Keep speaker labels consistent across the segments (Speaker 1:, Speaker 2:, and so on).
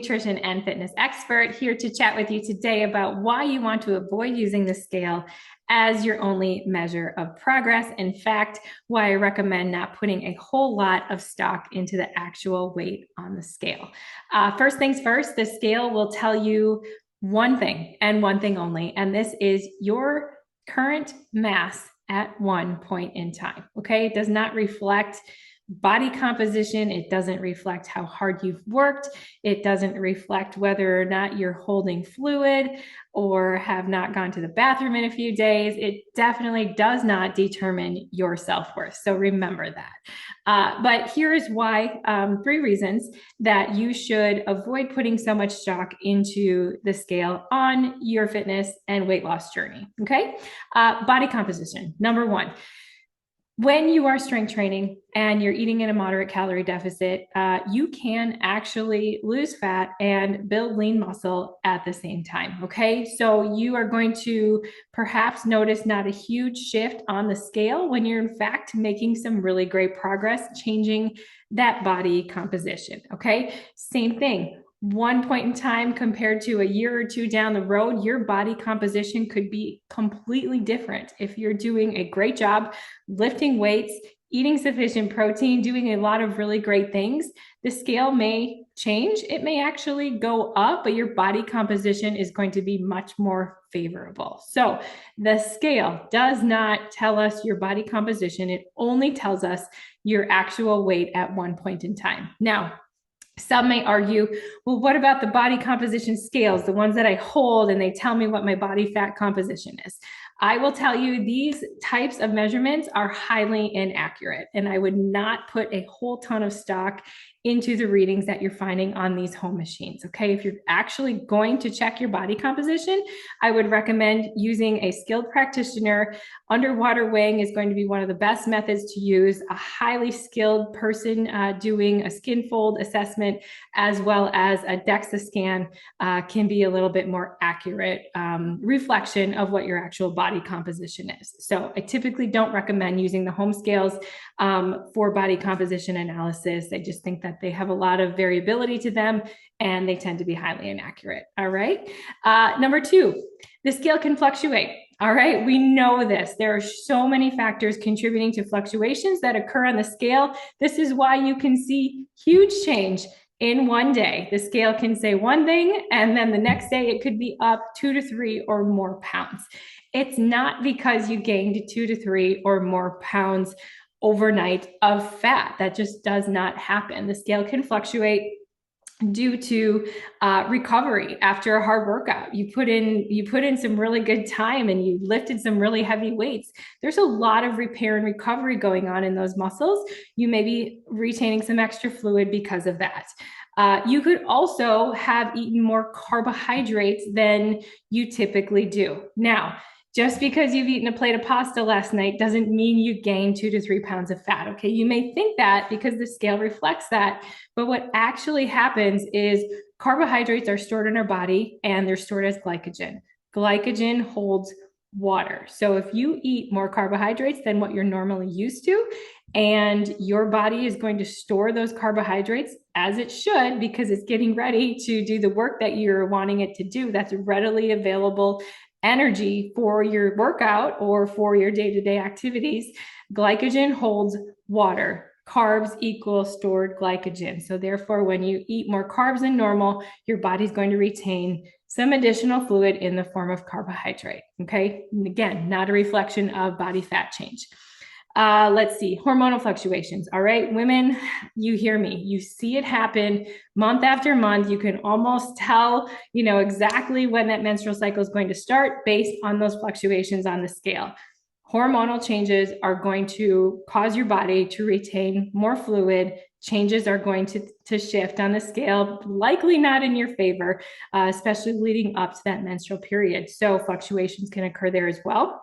Speaker 1: nutrition and fitness expert, here to chat with you today about why you want to avoid using the scale as your only measure of progress. In fact, why I recommend not putting a whole lot of stock into the actual weight on the scale. First things first, the scale will tell you one thing and one thing only, and this is your current mass at one point in time. Okay, it does not reflect body composition. It doesn't reflect how hard you've worked. It doesn't reflect whether or not you're holding fluid or have not gone to the bathroom in a few days. It definitely does not determine your self-worth. So remember that. But here is why, 3 reasons that you should avoid putting so much stock into the scale on your fitness and weight loss journey. Okay. Body composition. Number 1. When you are strength training and you're eating in a moderate calorie deficit, you can actually lose fat and build lean muscle at the same time, okay? So you are going to perhaps notice not a huge shift on the scale when you're in fact making some really great progress changing that body composition, okay? Same thing. One point in time compared to a year or 2 down the road, your body composition could be completely different. If you're doing a great job lifting weights, eating sufficient protein, doing a lot of really great things, the scale may change. It may actually go up, but your body composition is going to be much more favorable. So the scale does not tell us your body composition. It only tells us your actual weight at one point in time. Now, some may argue, well, what about the body composition scales, the ones that I hold and they tell me what my body fat composition is? I will tell you these types of measurements are highly inaccurate, and I would not put a whole ton of stock into the readings that you're finding on these home machines, okay? If you're actually going to check your body composition, I would recommend using a skilled practitioner. Underwater weighing is going to be one of the best methods to use. A highly skilled person doing a skin fold assessment as well as a DEXA scan can be a little bit more accurate reflection of what your actual body composition is. So I typically don't recommend using the home scales for body composition analysis. I just think that they have a lot of variability to them and they tend to be highly inaccurate. All right. Number 2, the scale can fluctuate. All right. We know this. There are so many factors contributing to fluctuations that occur on the scale. This is why you can see huge change in one day. The scale can say one thing, and then the next day it could be up 2 to 3 or more pounds. It's not because you gained 2 to 3 or more pounds overnight of fat. That just does not happen. The scale can fluctuate due to recovery after a hard workout. You put in some really good time and you lifted some really heavy weights. There's a lot of repair and recovery going on in those muscles. You may be retaining some extra fluid because of that. You could also have eaten more carbohydrates than you typically do. Now, just because you've eaten a plate of pasta last night doesn't mean you gain 2 to 3 pounds of fat, okay? You may think that because the scale reflects that, but what actually happens is carbohydrates are stored in our body and they're stored as glycogen. Glycogen holds water. So if you eat more carbohydrates than what you're normally used to, and your body is going to store those carbohydrates as it should because it's getting ready to do the work that you're wanting it to do, that's readily available energy for your workout or for your day-to-day activities. Glycogen holds water. Carbs equal stored glycogen. So therefore, when you eat more carbs than normal, your body's going to retain some additional fluid in the form of carbohydrate. Okay. And again, not a reflection of body fat change. Let's see, hormonal fluctuations. All right, women, you hear me. You see it happen month after month. You can almost tell, exactly when that menstrual cycle is going to start based on those fluctuations on the scale. Hormonal changes are going to cause your body to retain more fluid. Changes are going to shift on the scale, likely not in your favor, especially leading up to that menstrual period. So fluctuations can occur there as well.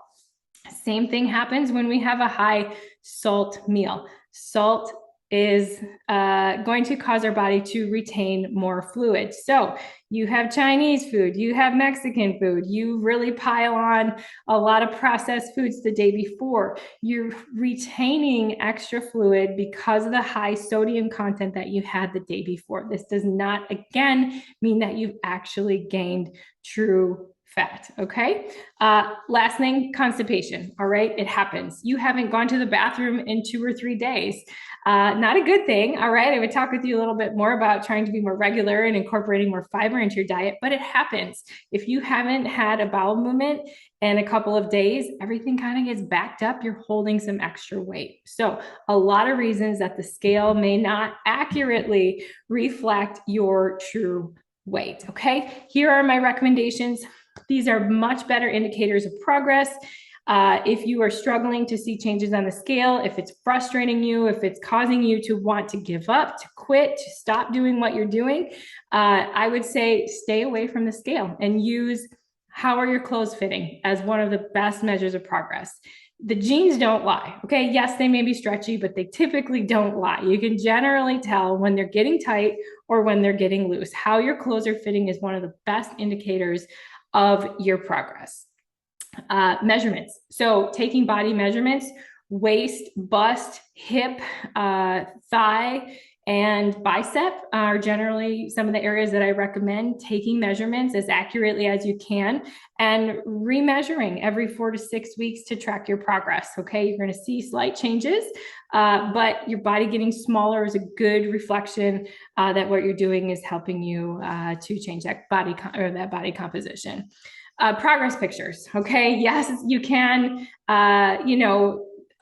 Speaker 1: Same thing happens when we have a high salt meal. Salt is going to cause our body to retain more fluid. So you have Chinese food, you have Mexican food, you really pile on a lot of processed foods the day before. You're retaining extra fluid because of the high sodium content that you had the day before. This does not, again, mean that you've actually gained true fat. Okay. Last thing, constipation. All right. It happens. You haven't gone to the bathroom in 2 or 3 days. Not a good thing. All right. I would talk with you a little bit more about trying to be more regular and incorporating more fiber into your diet, but it happens. If you haven't had a bowel movement in a couple of days, everything kind of gets backed up. You're holding some extra weight. So a lot of reasons that the scale may not accurately reflect your true weight. Okay. Here are my recommendations. These are much better indicators of progress. If you are struggling to see changes on the scale, if it's frustrating you, if it's causing you to want to give up, to quit, to stop doing what you're doing, I would say stay away from the scale and use how are your clothes fitting as one of the best measures of progress. The jeans don't lie. Okay. Yes, they may be stretchy, but they typically don't lie. You can generally tell when they're getting tight or when they're getting loose. How your clothes are fitting is one of the best indicators of your progress. Measurements. So taking body measurements, waist, bust, hip, thigh, and bicep are generally some of the areas that I recommend taking measurements as accurately as you can and remeasuring every 4 to 6 weeks to track your progress. Okay, you're going to see slight changes, but your body getting smaller is a good reflection that what you're doing is helping you to change that body composition. Progress pictures. Okay. Yes, you can,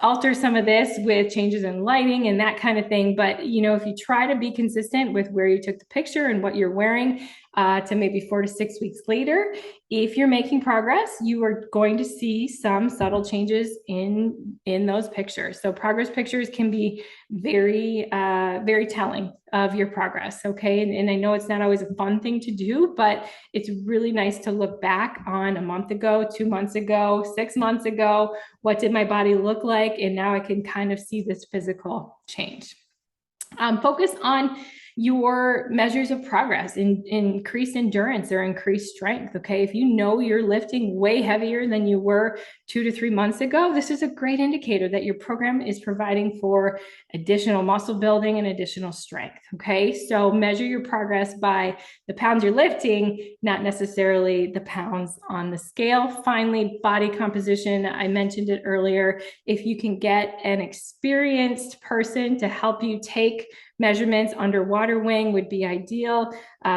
Speaker 1: alter some of this with changes in lighting and that kind of thing. But, if you try to be consistent with where you took the picture and what you're wearing to maybe 4 to 6 weeks later, if you're making progress, you are going to see some subtle changes in those pictures. So progress pictures can be very, very telling of your progress. Okay. And I know it's not always a fun thing to do, but it's really nice to look back on a month ago, 2 months ago, 6 months ago. What did my body look like? And now I can kind of see this physical change. Focus on your measures of progress in increased endurance or increased strength. Okay. If you know you're lifting way heavier than you were 2 to 3 months ago, this is a great indicator that your program is providing for additional muscle building and additional strength. Okay. So measure your progress by the pounds you're lifting, not necessarily the pounds on the scale. Finally, body composition. I mentioned it earlier. If you can get an experienced person to help you take measurements under water wing would be ideal.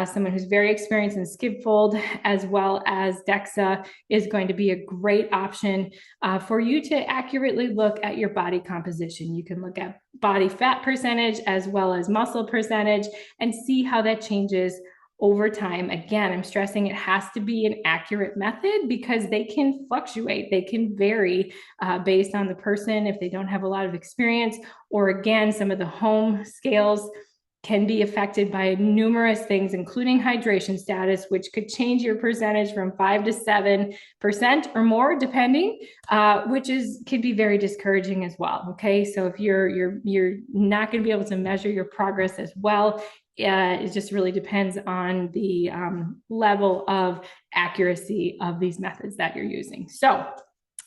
Speaker 1: Someone who's very experienced in skip fold as well as DEXA is going to be a great option for you to accurately look at your body composition. You can look at body fat percentage as well as muscle percentage and see how that changes over time. Again, I'm stressing it has to be an accurate method because they can fluctuate. They can vary based on the person if they don't have a lot of experience, or again, some of the home scales can be affected by numerous things, including hydration status, which could change your percentage from 5 to 7% or more, depending, which could be very discouraging as well. Okay, so if you're not going to be able to measure your progress as well, it just really depends on the level of accuracy of these methods that you're using. So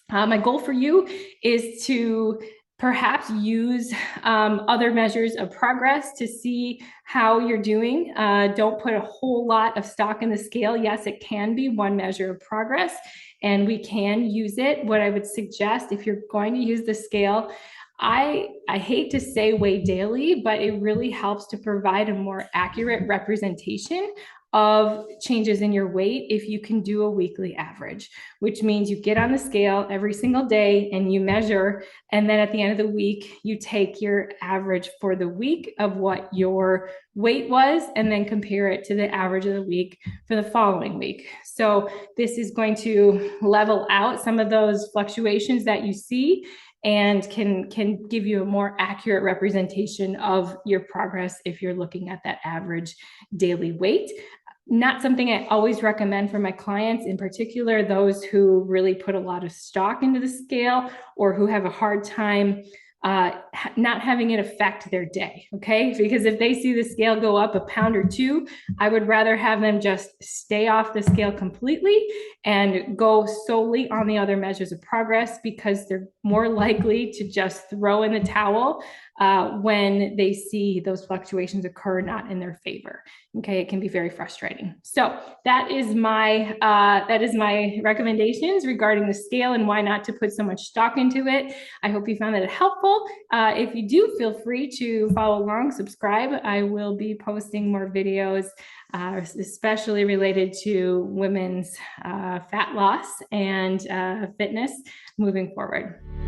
Speaker 1: my goal for you is to perhaps use other measures of progress to see how you're doing. Don't put a whole lot of stock in the scale. Yes, it can be one measure of progress and we can use it. What I would suggest if you're going to use the scale, I hate to say weigh daily, but it really helps to provide a more accurate representation of changes in your weight if you can do a weekly average, which means you get on the scale every single day and you measure. And then at the end of the week, you take your average for the week of what your weight was, and then compare it to the average of the week for the following week. So this is going to level out some of those fluctuations that you see and can give you a more accurate representation of your progress if you're looking at that average daily weight. Not something I always recommend for my clients, in particular, those who really put a lot of stock into the scale or who have a hard time not having it affect their day. Okay. Because if they see the scale go up a pound or two, I would rather have them just stay off the scale completely and go solely on the other measures of progress, because they're more likely to just throw in the towel when they see those fluctuations occur not in their favor. Okay, it can be very frustrating. So that is my recommendations regarding the scale and why not to put so much stock into it. I hope you found that helpful. If you do, feel free to follow along, subscribe. I will be posting more videos, especially related to women's fat loss and fitness moving forward.